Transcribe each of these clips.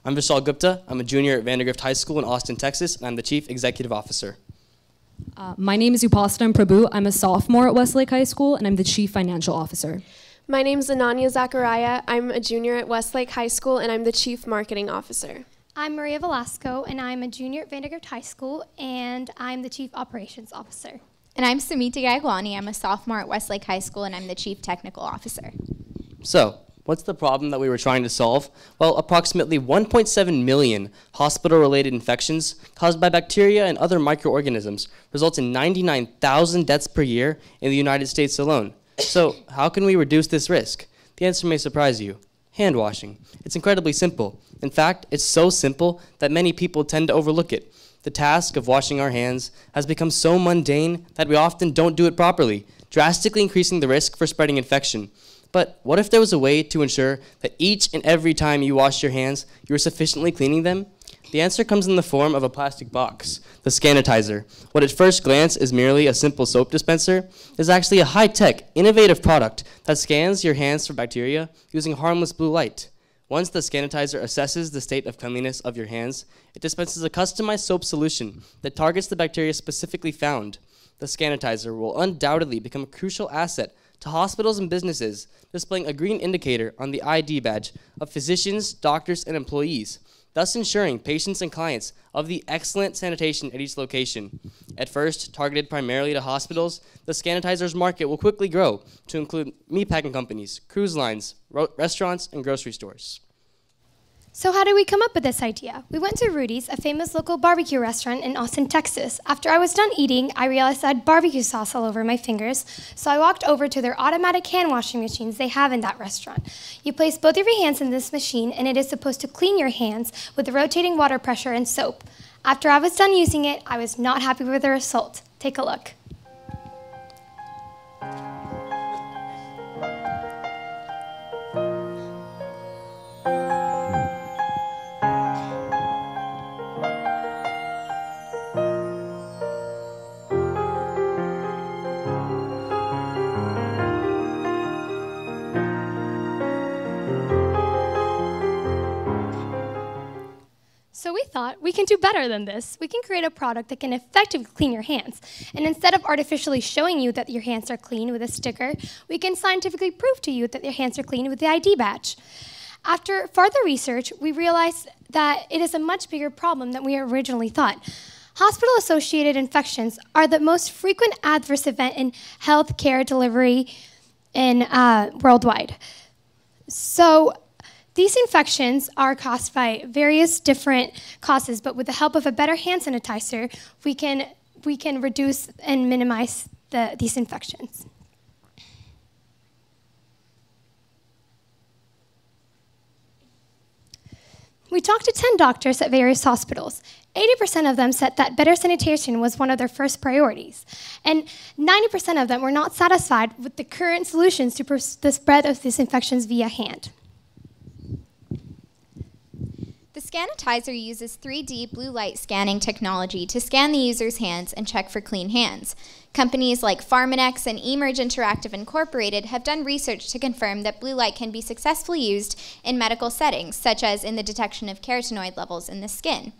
I'm Vishal Gupta. I'm a junior at Vandergrift High School in Austin, Texas, and I'm the Chief Executive Officer. My name is Upasana Prabhu. I'm a sophomore at Westlake High School, and I'm the Chief Financial Officer. My name is Ananya Zachariah. I'm a junior at Westlake High School, and I'm the Chief Marketing Officer. I'm Maria Velasco, and I'm a junior at Vandergrift High School, and I'm the Chief Operations Officer. And I'm Sumita Gagwani. I'm a sophomore at Westlake High School, and I'm the Chief Technical Officer. So, what's the problem that we were trying to solve? Well, approximately 1.7 million hospital-related infections caused by bacteria and other microorganisms results in 99,000 deaths per year in the United States alone. So, how can we reduce this risk? The answer may surprise you. Hand washing. It's incredibly simple. In fact, it's so simple that many people tend to overlook it. The task of washing our hands has become so mundane that we often don't do it properly, drastically increasing the risk for spreading infection. But what if there was a way to ensure that each and every time you wash your hands, you are sufficiently cleaning them? The answer comes in the form of a plastic box, the Scanitizer. What at first glance is merely a simple soap dispenser is actually a high-tech, innovative product that scans your hands for bacteria using harmless blue light. Once the Scanitizer assesses the state of cleanliness of your hands, it dispenses a customized soap solution that targets the bacteria specifically found. The Scanitizer will undoubtedly become a crucial asset to hospitals and businesses, displaying a green indicator on the ID badge of physicians, doctors, and employees, thus ensuring patients and clients of the excellent sanitation at each location. At first, targeted primarily to hospitals, the Scanitizer's market will quickly grow to include meatpacking companies, cruise lines, restaurants, and grocery stores. So how did we come up with this idea? We went to Rudy's, a famous local barbecue restaurant in Austin, Texas. After I was done eating, I realized I had barbecue sauce all over my fingers, so I walked over to their automatic hand washing machines they have in that restaurant. You place both of your hands in this machine, and it is supposed to clean your hands with the rotating water pressure and soap. After I was done using it, I was not happy with the result. Take a look. So we thought, we can do better than this. We can create a product that can effectively clean your hands. And instead of artificially showing you that your hands are clean with a sticker, we can scientifically prove to you that your hands are clean with the ID badge. After further research, we realized that it is a much bigger problem than we originally thought. Hospital-associated infections are the most frequent adverse event in healthcare delivery worldwide. So these infections are caused by various different causes, but with the help of a better hand sanitizer, we can reduce and minimize these infections. We talked to 10 doctors at various hospitals. 80% of them said that better sanitation was one of their first priorities. And 90% of them were not satisfied with the current solutions to the spread of these infections via hand. The Scanitizer uses 3D blue light scanning technology to scan the user's hands and check for clean hands. Companies like Pharmanex and eMerge Interactive Incorporated have done research to confirm that blue light can be successfully used in medical settings, such as in the detection of carotenoid levels in the skin.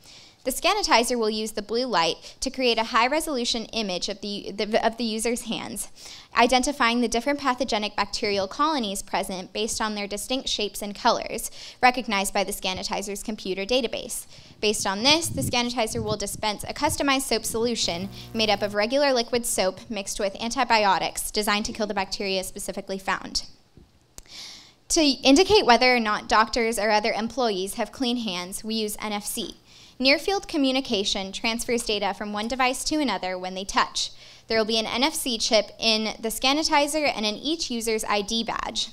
The Scanitizer will use the blue light to create a high-resolution image of the user's hands, identifying the different pathogenic bacterial colonies present based on their distinct shapes and colors, recognized by the Scanitizer's computer database. Based on this, the Scanitizer will dispense a customized soap solution made up of regular liquid soap mixed with antibiotics designed to kill the bacteria specifically found. To indicate whether or not doctors or other employees have clean hands, we use NFC. Near-field communication transfers data from one device to another when they touch. There will be an NFC chip in the Scanitizer and in each user's ID badge.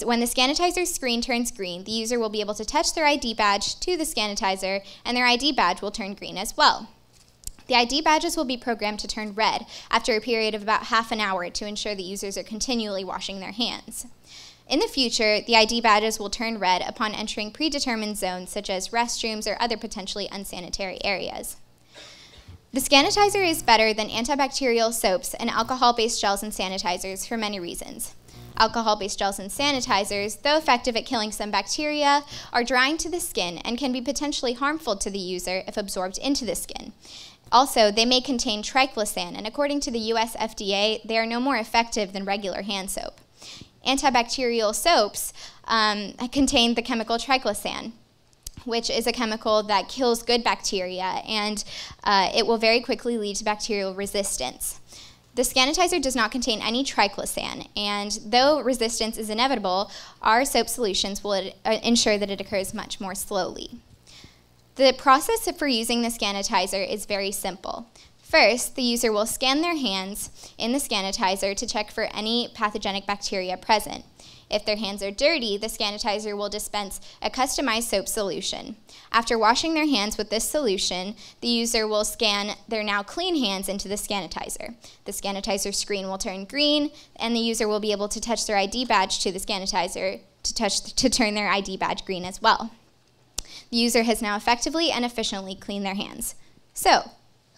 When the Scanitizer screen turns green, the user will be able to touch their ID badge to the Scanitizer, and their ID badge will turn green as well. The ID badges will be programmed to turn red after a period of about half an hour to ensure that users are continually washing their hands. In the future, the ID badges will turn red upon entering predetermined zones such as restrooms or other potentially unsanitary areas. The Scanitizer is better than antibacterial soaps and alcohol-based gels and sanitizers for many reasons. Alcohol-based gels and sanitizers, though effective at killing some bacteria, are drying to the skin and can be potentially harmful to the user if absorbed into the skin. Also, they may contain triclosan, and according to the US FDA, they are no more effective than regular hand soap. Antibacterial soaps contain the chemical triclosan, which is a chemical that kills good bacteria, and it will very quickly lead to bacterial resistance. The Scanitizer does not contain any triclosan, and though resistance is inevitable, our soap solutions will ensure that it occurs much more slowly. The process for using the Scanitizer is very simple. First, the user will scan their hands in the Scanitizer to check for any pathogenic bacteria present. If their hands are dirty, the Scanitizer will dispense a customized soap solution. After washing their hands with this solution, the user will scan their now clean hands into the Scanitizer. The Scanitizer screen will turn green, and the user will be able to touch their ID badge to the Scanitizer to turn their ID badge green as well. The user has now effectively and efficiently cleaned their hands. So,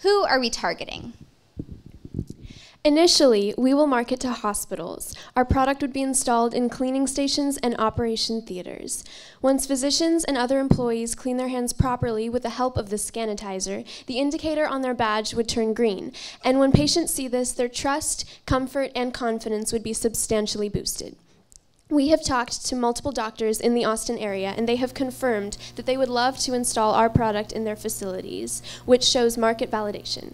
who are we targeting? Initially, we will market to hospitals. Our product would be installed in cleaning stations and operation theaters. Once physicians and other employees clean their hands properly with the help of the Scanitizer, the indicator on their badge would turn green. And when patients see this, their trust, comfort, and confidence would be substantially boosted. We have talked to multiple doctors in the Austin area, and they have confirmed that they would love to install our product in their facilities, which shows market validation.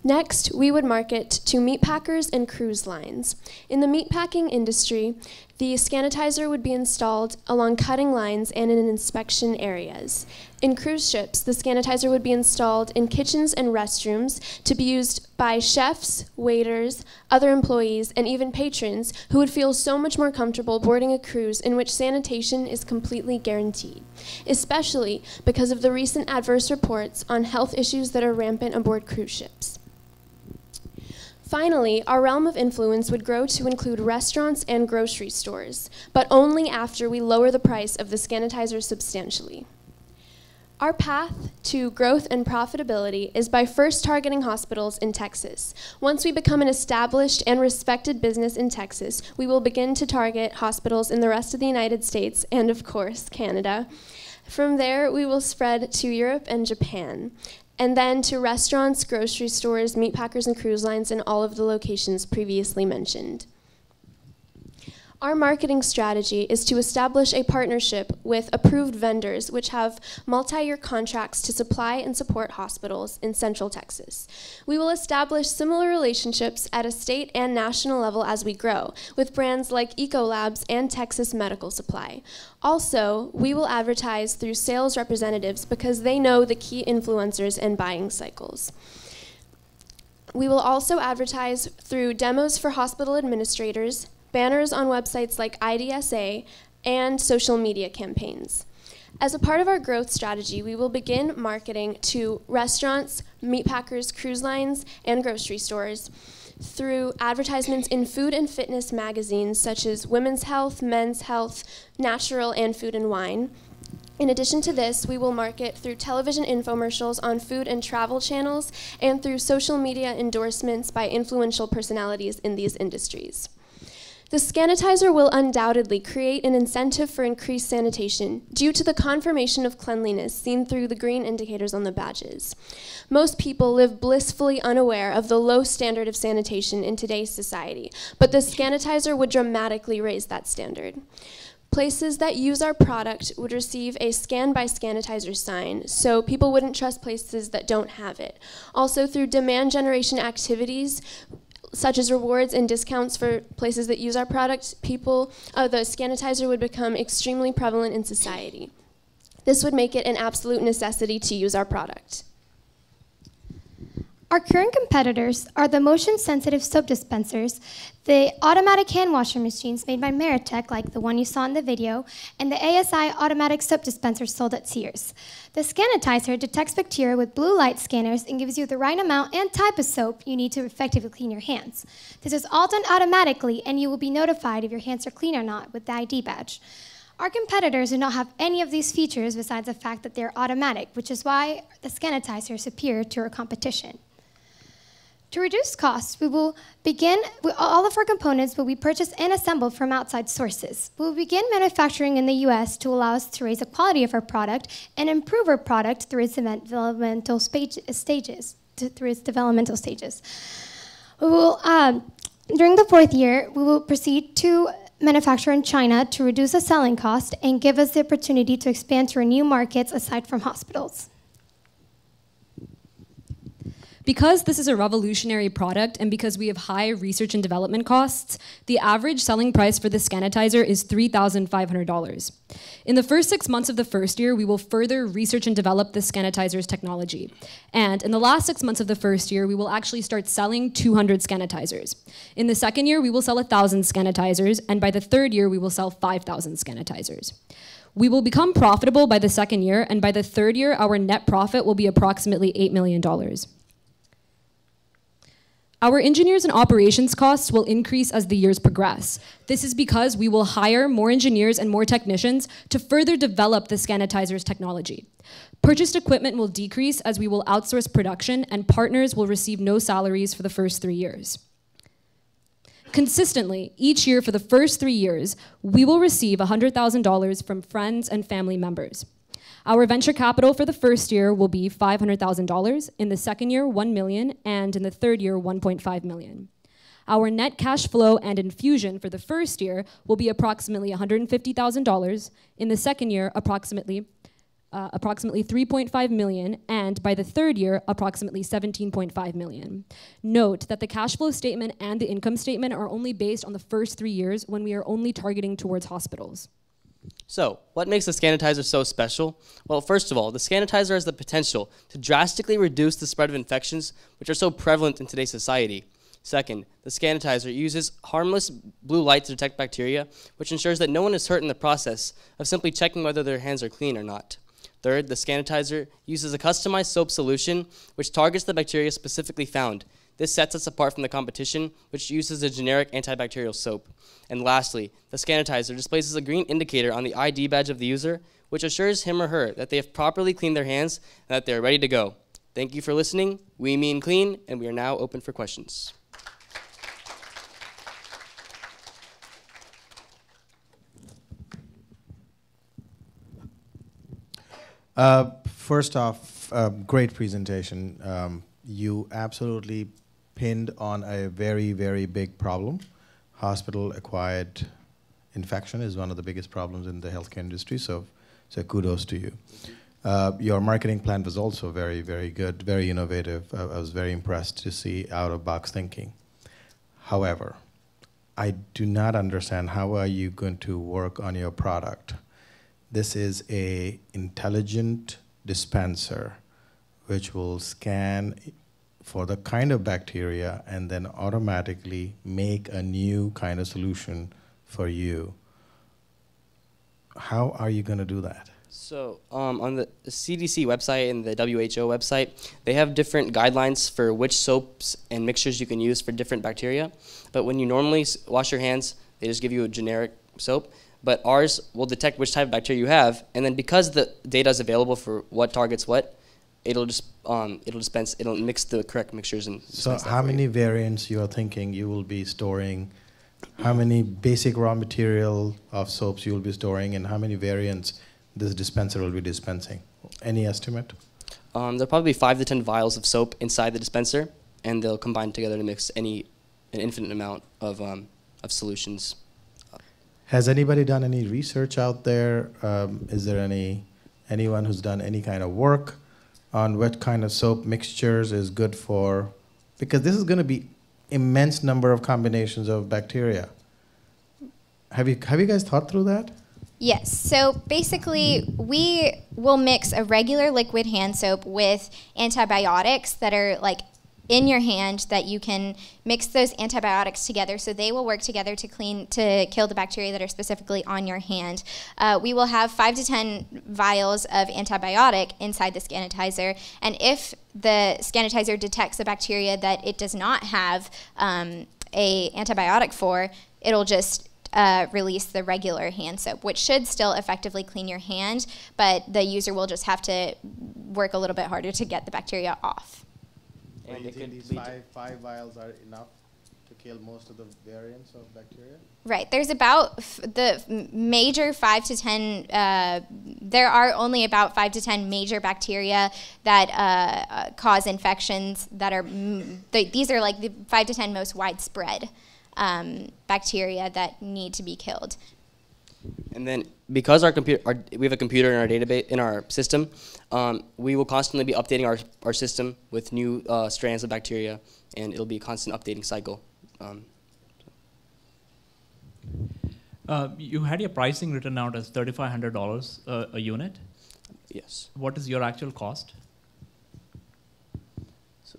Next, we would market to meat packers and cruise lines. In the meat packing industry, the Scanitizer would be installed along cutting lines and in inspection areas. In cruise ships, the Scanitizer would be installed in kitchens and restrooms to be used by chefs, waiters, other employees, and even patrons who would feel so much more comfortable boarding a cruise in which sanitation is completely guaranteed, especially because of the recent adverse reports on health issues that are rampant aboard cruise ships. Finally, our realm of influence would grow to include restaurants and grocery stores, but only after we lower the price of the Scanitizer substantially. Our path to growth and profitability is by first targeting hospitals in Texas. Once we become an established and respected business in Texas, we will begin to target hospitals in the rest of the United States and, of course, Canada. From there, we will spread to Europe and Japan, and then to restaurants, grocery stores, meat packers, and cruise lines in all of the locations previously mentioned. Our marketing strategy is to establish a partnership with approved vendors which have multi-year contracts to supply and support hospitals in Central Texas. We will establish similar relationships at a state and national level as we grow, with brands like Ecolabs and Texas Medical Supply. Also, we will advertise through sales representatives because they know the key influencers and buying cycles. We will also advertise through demos for hospital administrators, banners on websites like IDSA, and social media campaigns. As a part of our growth strategy, we will begin marketing to restaurants, meat packers, cruise lines, and grocery stores through advertisements in food and fitness magazines such as Women's Health, Men's Health, Natural, and Food and Wine. In addition to this, we will market through television infomercials on food and travel channels and through social media endorsements by influential personalities in these industries. The Scanitizer will undoubtedly create an incentive for increased sanitation due to the confirmation of cleanliness seen through the green indicators on the badges. Most people live blissfully unaware of the low standard of sanitation in today's society, but the Scanitizer would dramatically raise that standard. Places that use our product would receive a Scan by Scanitizer sign, so people wouldn't trust places that don't have it. Also, through demand generation activities, such as rewards and discounts for places that use our product, the Scanitizer would become extremely prevalent in society. This would make it an absolute necessity to use our product. Our current competitors are the motion-sensitive soap dispensers, the automatic hand washer machines made by Meritech, like the one you saw in the video, and the ASI automatic soap dispenser sold at Sears. The Scanitizer detects bacteria with blue light scanners and gives you the right amount and type of soap you need to effectively clean your hands. This is all done automatically, and you will be notified if your hands are clean or not with the ID badge. Our competitors do not have any of these features besides the fact that they're automatic, which is why the Scanitizer is superior to our competition. To reduce costs, we will begin, all of our components will be purchased and assembled from outside sources. We will begin manufacturing in the US to allow us to raise the quality of our product and improve our product through its developmental stages. We will, during the 4th year, we will proceed to manufacture in China to reduce the selling cost and give us the opportunity to expand to our new markets aside from hospitals. Because this is a revolutionary product and because we have high research and development costs, the average selling price for the Scanitizer is $3,500. In the first 6 months of the first year, we will further research and develop the Scanitizer's technology. And in the last 6 months of the first year, we will actually start selling 200 Scanitizers. In the second year, we will sell 1,000 Scanitizers, and by the third year, we will sell 5,000 Scanitizers. We will become profitable by the second year, and by the third year, our net profit will be approximately $8 million. Our engineers and operations costs will increase as the years progress. This is because we will hire more engineers and more technicians to further develop the Scanitizer's technology. Purchased equipment will decrease as we will outsource production, and partners will receive no salaries for the first 3 years. Consistently, each year for the first 3 years, we will receive $100,000 from friends and family members. Our venture capital for the first year will be $500,000, in the second year $1 million, and in the third year $1.5 million. Our net cash flow and infusion for the first year will be approximately $150,000, in the second year approximately $3.5 million, and by the third year approximately $17.5 million. Note that the cash flow statement and the income statement are only based on the first 3 years when we are only targeting towards hospitals. So, what makes the Scanitizer so special? Well, first of all, the Scanitizer has the potential to drastically reduce the spread of infections, which are so prevalent in today's society. Second, the Scanitizer uses harmless blue light to detect bacteria, which ensures that no one is hurt in the process of simply checking whether their hands are clean or not. Third, the Scanitizer uses a customized soap solution, which targets the bacteria specifically found. This sets us apart from the competition, which uses a generic antibacterial soap. And lastly, the Scanitizer displays a green indicator on the ID badge of the user, which assures him or her that they have properly cleaned their hands and that they are ready to go. Thank you for listening. We mean clean, and we are now open for questions. First off, great presentation. You absolutely pinned on a very, very big problem. Hospital-acquired infection is one of the biggest problems in the healthcare industry, so kudos to you. Your marketing plan was also very, very good, very innovative. I was very impressed to see out-of-box thinking. However, I do not understand how are you going to work on your product. This is an intelligent dispenser which will scan for the kind of bacteria and then automatically make a new kind of solution for you. How are you going to do that? So on the CDC website and the WHO website, they have different guidelines for which soaps and mixtures you can use for different bacteria. But when you normally wash your hands, they just give you a generic soap. But ours will detect which type of bacteria you have, and then because the data is available for what targets what, it'll mix the correct mixtures and. So how many variants you are thinking you will be storing? How many basic raw material of soaps you will be storing, and how many variants this dispenser will be dispensing? Any estimate? There'll probably be 5 to 10 vials of soap inside the dispenser, and they'll combine together to mix an infinite amount of solutions. Has anybody done any research out there? Is there anyone who's done any kind of work on what kind of soap mixtures is good for? Because this is going to be immense number of combinations of bacteria. Have you guys thought through that? Yes. So basically, we will mix a regular liquid hand soap with antibiotics that are like in your hand, that you can mix those antibiotics together so they will work together to kill the bacteria that are specifically on your hand. We will have 5 to 10 vials of antibiotic inside the Scanitizer, and if the Scanitizer detects a bacteria that it does not have a antibiotic for, it'll just release the regular hand soap, which should still effectively clean your hand, but the user will just have to work a little bit harder to get the bacteria off. Do you it think could these lead to- five vials are enough to kill most of the variants of bacteria? Right. There's about major 5 to 10. There are only about 5 to 10 major bacteria that cause infections. That are these are like the 5 to 10 most widespread bacteria that need to be killed. And then, because we have a computer in our database, in our system, we will constantly be updating our system with new strands of bacteria, and it'll be a constant updating cycle. You had your pricing written out as $3,500 a unit. Yes. What is your actual cost? So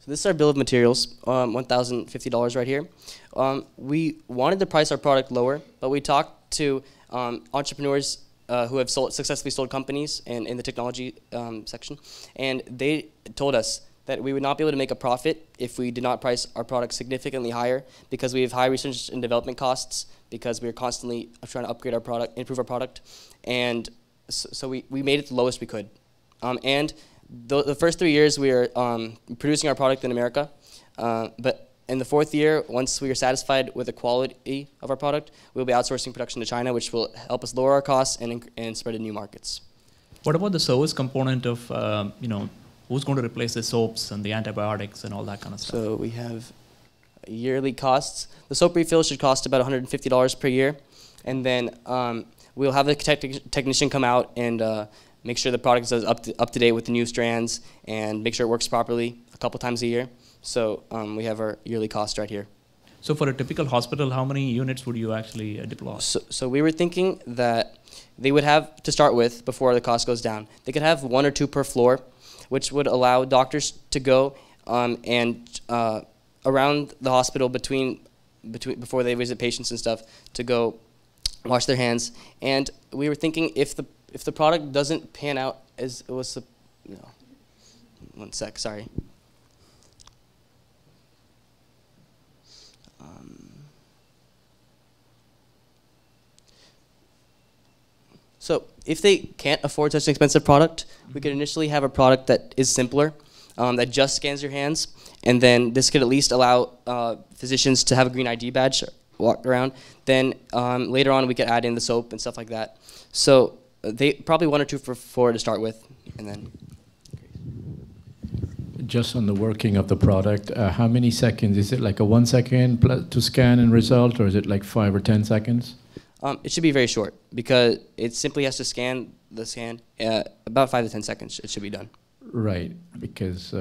this is our bill of materials, $1,050 right here. We wanted to price our product lower, but we talked to entrepreneurs who have successfully sold companies and in the technology section, and they told us that we would not be able to make a profit if we did not price our product significantly higher, because we have high research and development costs, because we are constantly trying to upgrade our product, improve our product, and so we made it the lowest we could. And the first 3 years we are producing our product in America, but in the 4th year, once we are satisfied with the quality of our product, we'll be outsourcing production to China, which will help us lower our costs and spread to new markets. What about the service component of, who's going to replace the soaps and the antibiotics and all that kind of stuff? So we have yearly costs. The soap refill should cost about $150 per year, and then we'll have a technician come out and make sure the product is up to date with the new strands and make sure it works properly a couple times a year. So we have our yearly cost right here. So for a typical hospital, how many units would you actually deploy? So we were thinking that they would have, to start with, before the cost goes down, they could have 1 or 2 per floor, which would allow doctors to go and around the hospital before they visit patients and stuff, to go wash their hands. And we were thinking, if the product doesn't pan out as it was, one sec, sorry. So if they can't afford such an expensive product, we could initially have a product that is simpler, that just scans your hands, and then this could at least allow physicians to have a green ID badge walk around. Then later on we could add in the soap and stuff like that. So they probably 1 or 2 for 4 to start with, and then. Just on the working of the product, how many seconds? Is it like a 1 second to scan and result, or is it like 5 or 10 seconds? It should be very short, because it simply has to scan the scan. About 5 to 10 seconds, it should be done. Right, because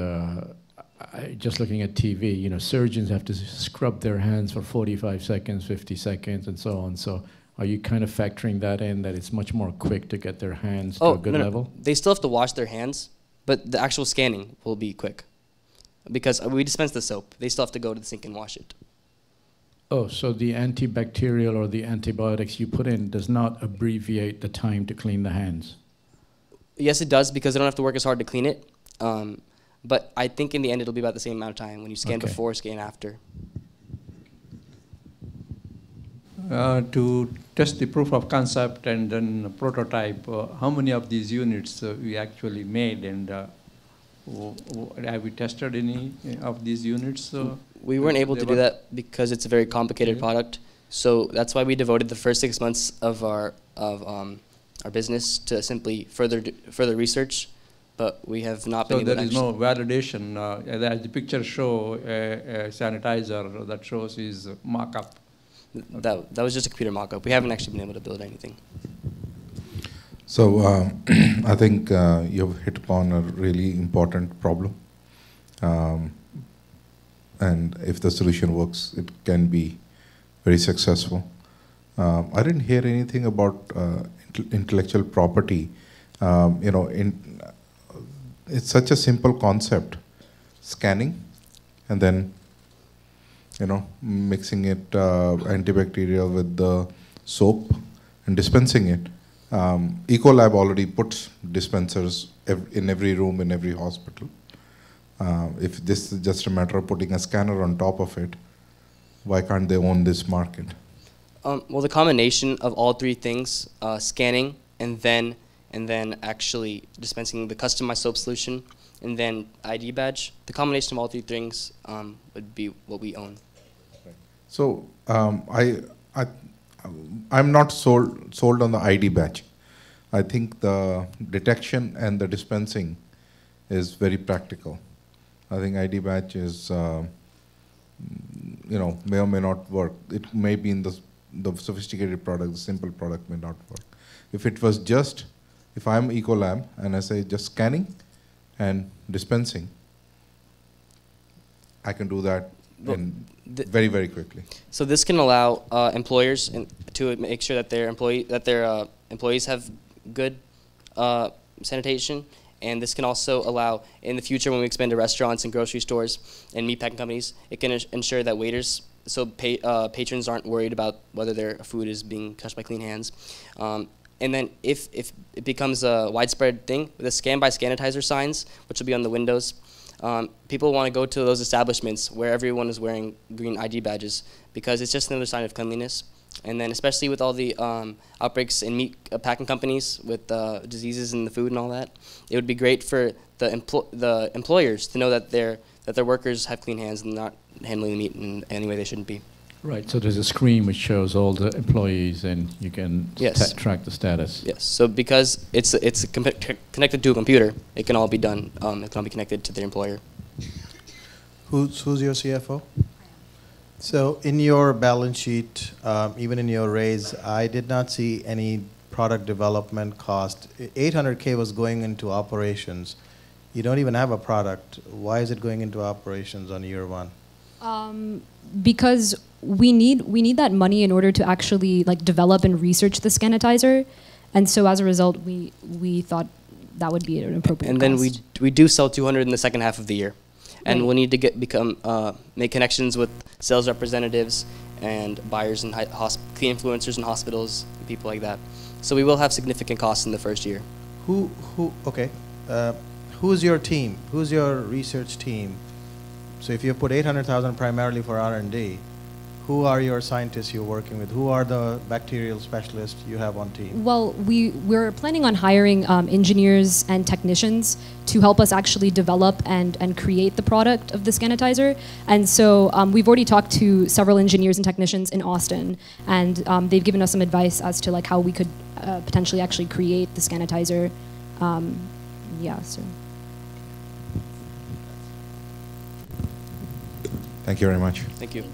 just looking at TV, surgeons have to scrub their hands for 45 seconds, 50 seconds, and so on. So are you kind of factoring that in, that it's much more quick to get their hands to a good level? They still have to wash their hands, but the actual scanning will be quick, because we dispense the soap. They still have to go to the sink and wash it. Oh, so the antibacterial or the antibiotics you put in does not abbreviate the time to clean the hands? Yes, it does, because they don't have to work as hard to clean it. But I think in the end it'll be about the same amount of time when you scan before, scan after. To test the proof of concept and then prototype, how many of these units we actually made, and have we tested any of these units? We weren't able to do that because it's a very complicated product. So that's why we devoted the first 6 months of our business to simply further research. But we have not been able to. So there is no validation. As the picture show, a sanitizer that shows is mock-up. That was just a computer mock-up. We haven't actually been able to build anything. So I think you've hit upon a really important problem. And if the solution works, it can be very successful. I didn't hear anything about intellectual property. It's such a simple concept: scanning, and then mixing it antibacterial with the soap and dispensing it. Ecolab already puts dispensers in every room in every hospital. If this is just a matter of putting a scanner on top of it, why can't they own this market? Well, the combination of all 3 things, scanning and then actually dispensing the customized soap solution, and then ID badge. The combination of all three things would be what we own. So I'm not sold on the ID badge. I think the detection and the dispensing is very practical. I think ID badge is, may or may not work. It may be in the sophisticated product, the simple product may not work. If it was just, if I'm Ecolab and I say just scanning and dispensing, I can do that very, very quickly. So this can allow employers to make sure that their employees have good sanitation, and this can also allow, in the future when we expand to restaurants and grocery stores and meat packing companies, it can ensure that waiters, so patrons aren't worried about whether their food is being touched by clean hands. And then if it becomes a widespread thing, with the scan by Scanitizer signs, which will be on the windows, people want to go to those establishments where everyone is wearing green ID badges because it's just another sign of cleanliness. And then especially with all the outbreaks in meat packing companies with diseases in the food and all that, it would be great for the employers to know that their workers have clean hands and not handling the meat in any way they shouldn't be. Right, so there's a screen which shows all the employees and you can track the status. Yes, so because it's connected to a computer, it can all be done, it can all be connected to their employer. Who's your CFO? So in your balance sheet, even in your raise, I did not see any product development cost. 800K was going into operations. You don't even have a product. Why is it going into operations on year one? Because we need that money in order to actually develop and research the Scanitizer, and so as a result, we thought that would be an appropriate. And then we do sell 200 in the second half of the year, and we'll need to make connections with sales representatives and buyers and key influencers in hospitals, and people like that. So we will have significant costs in the first year. Who's your team? Who's your research team? So if you put 800,000 primarily for R&D, who are your scientists you're working with? Who are the bacterial specialists you have on team? Well, we're planning on hiring engineers and technicians to help us actually develop and create the product of the Scanitizer. And so we've already talked to several engineers and technicians in Austin, and they've given us some advice as to how we could potentially actually create the Scanitizer. So. Thank you very much. Thank you.